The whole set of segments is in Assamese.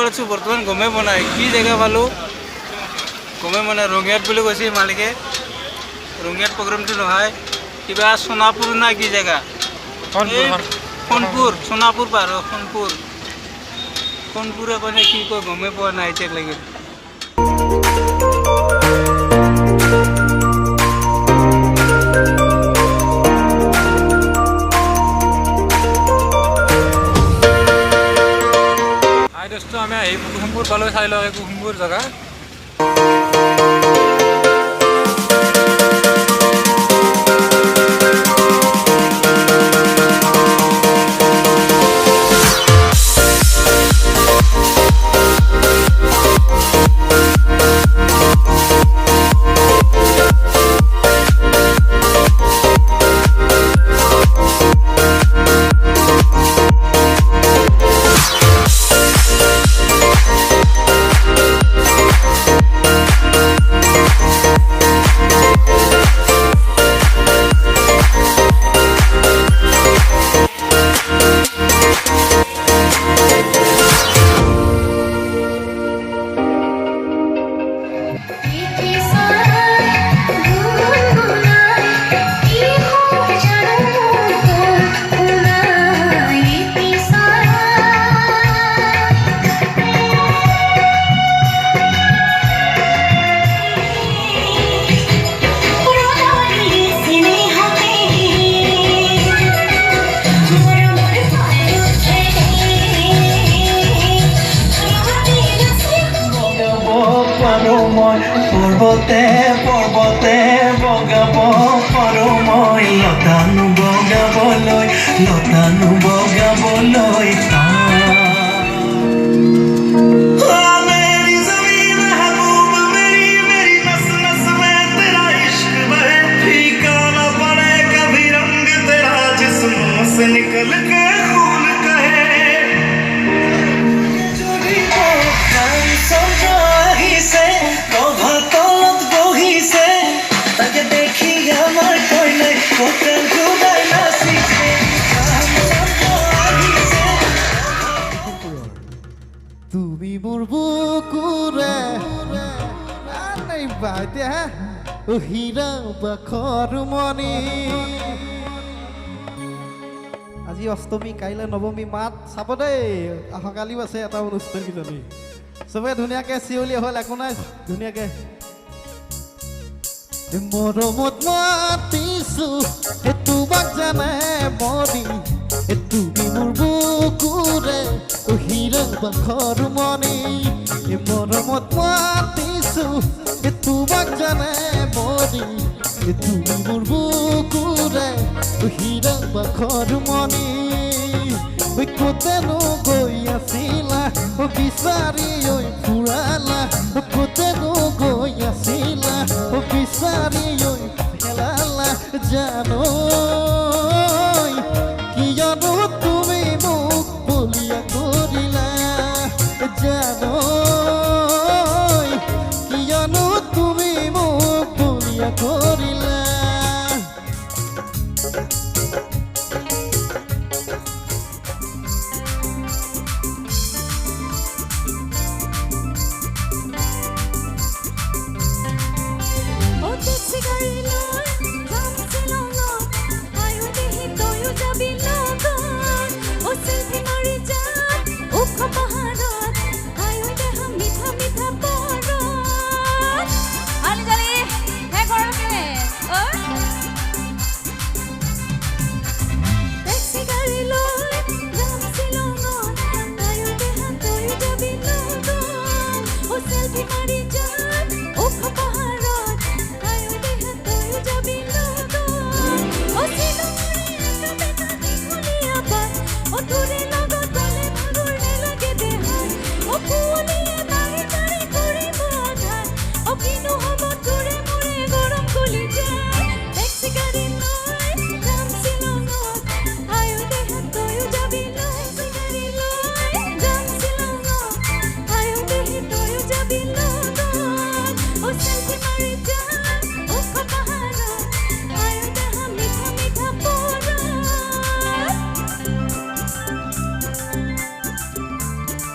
ক'ত আছোঁ বৰ্তমান গমেই পোৱা নাই। কি জেগা পালোঁ গমেই পোৱা নাই। ৰঙিয়াত বুলি কৈছে মালিকে। ৰঙিয়াত প্ৰগ্ৰামটো নহয়, কিবা সোণাপুৰ না কি জেগা, সোণপুৰ, সোণাপুৰ পাৰ সোণপুৰ, সোণপুৰে মানে কি কয় গমেই পোৱা নাই এতিয়ালৈকে। আমি আহি কুসুমপুৰ পালোঁ, চাই লওঁ কুসুমপুৰ জেগা। পৰ্বতে পৰ্বতে বগাব পাৰোঁ মই, লতানো বগাবলৈ, লতানো বগাবলৈ निकल के खून कहे से तलत बहिसे ताके देखी আমার কই নাই কোটাল গুদাই নাচিছে তুমি মোর বুকুরে নাই বাদে ও হীরা বাখর মনি। আজি অষ্টমী, কাইলৈ নৱমী, মাত চাব দেই। অহাকালিও আছে এটা অনুষ্ঠান কিজানি। চবে ধুনীয়াকে চিঞলি হ'ল, একো নাই, ধুনীয়াকে মৰমত মাতিছো তোমাক জানে মনি, তুমি মোৰ বুকুৰে হীৰা বাখৰ মনি। মৰমত মাতিছো তোমাক জানে মনি, তুমি মোৰ বুকুৰে হীৰা বাখৰ মনি। কোতেনো গৈ আছিলা বিচাৰি ঐ ফুৰালা, কোতেনো গৈ আছিলা বিচাৰি ঐ খেলালা, জানো কিয়নো তুমি মোক বলিয়া কৰিলা, জানো কিয়নো তুমি মোক বলিয়া কৰিলা।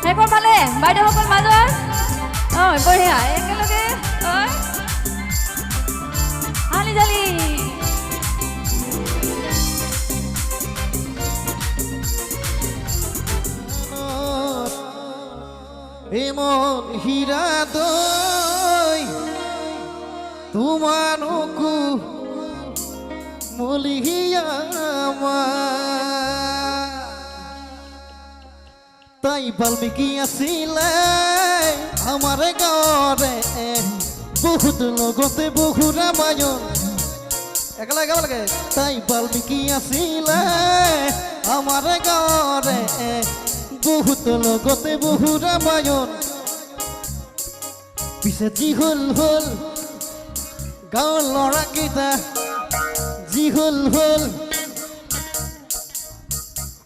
Hai por pale. বাইদেউসকল মাজত বঢ়িয়া একেলগে হালি জালি এমন হীরা দই তোমারকু মলিয়া তাই বাল্মীকি আছিলে আমার গাঁৱৰে বহুত লগতে বহু ৰামায়ণ একেলগে একেলগে তাই বাল্মীকি আছিলে আমাৰ গাঁৱৰে বহুত লগতে বহু ৰামায়ণ পিছে যি হল হল গাঁৱৰ ল'ৰাকেইটা যি হল হল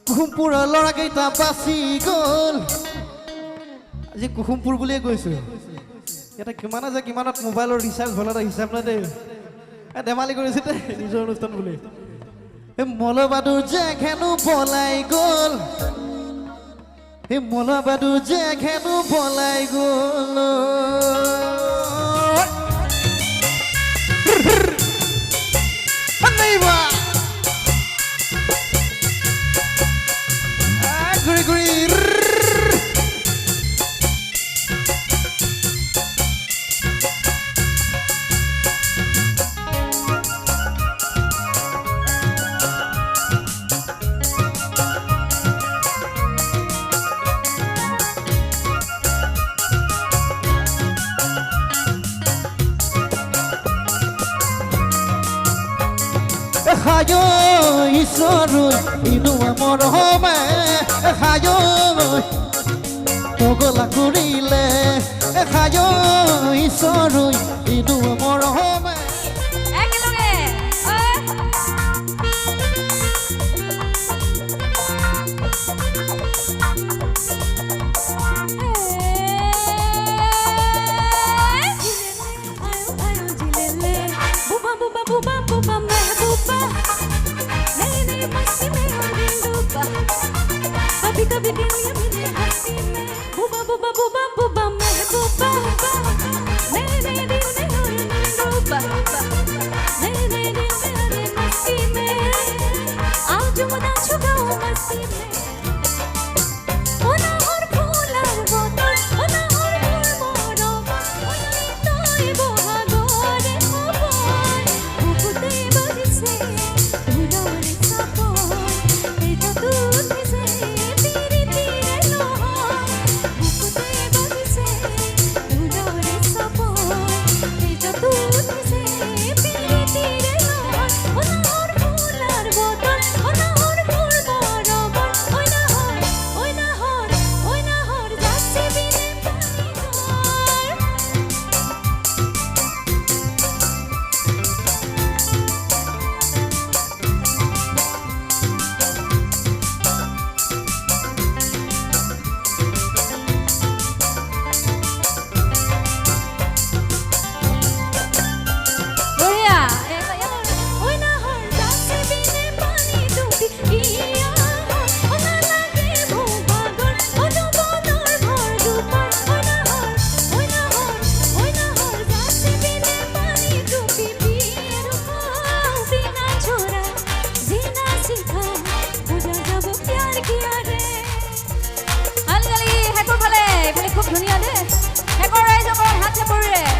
কুহুমপুৰৰ ল'ৰাকেইটা বাচি গ'ল আজি কুহুমপুৰ বুলিয়ে কৈছোঁ ইয়াতে কিমান আছে কিমানত মোবাইলৰ ৰিচাৰ্জ হ'ল এটা হিচাপ নাই দেই ধেমালি কৰিছে দেই নিজৰ অনুষ্ঠান বুলি এই মলবাদুৰ যে খেনো পলাই গ'ল এই মলবাদুৰ যে খেনো পলাই গ'ল ঘূৰি ঘূৰি Hayo isoro inu amor home hayo togola kurile hayo isoro inu amor home একেলগে বুবা বুবা বুবা বুবা মেহবুবা कभी कभी दिल ये मेरे हंसी में बुबा बुबा बुबा बुबा महबूबा नए नए दिल में और महबूबा नए नए दिल में हरे मस्ती में आज मुदा छुपाओ मस्ती में ओना और फूलार बोतल ओना और फूल मोरो ओना तोय बोहा गोरे होबोय बुकुते बजिसे तुडोरे सापोय एटा दूध से तीरे तीरे लोहा बुकुते बजिसे तुडोरे सापोय एटा दूध से तीरे तीरे लोहा ओना और फूलार बोतल ओना और फूल मोरो ओना हर जासे बिने पानी गोर बढ़िया ओना हर जासे बिने पानी डूबी किया ओना लागे भूभागर ओना बोनर भर दुपर ओना हर जासे बिने पानी डूबी पिए बिना छोरा जीना सीखा बुझा जब प्यार किया रे हाली हाली हेকৰ ফালে খুব ধুনীয়া দে হেকৰ ৰাইজৰ হাতে পৰে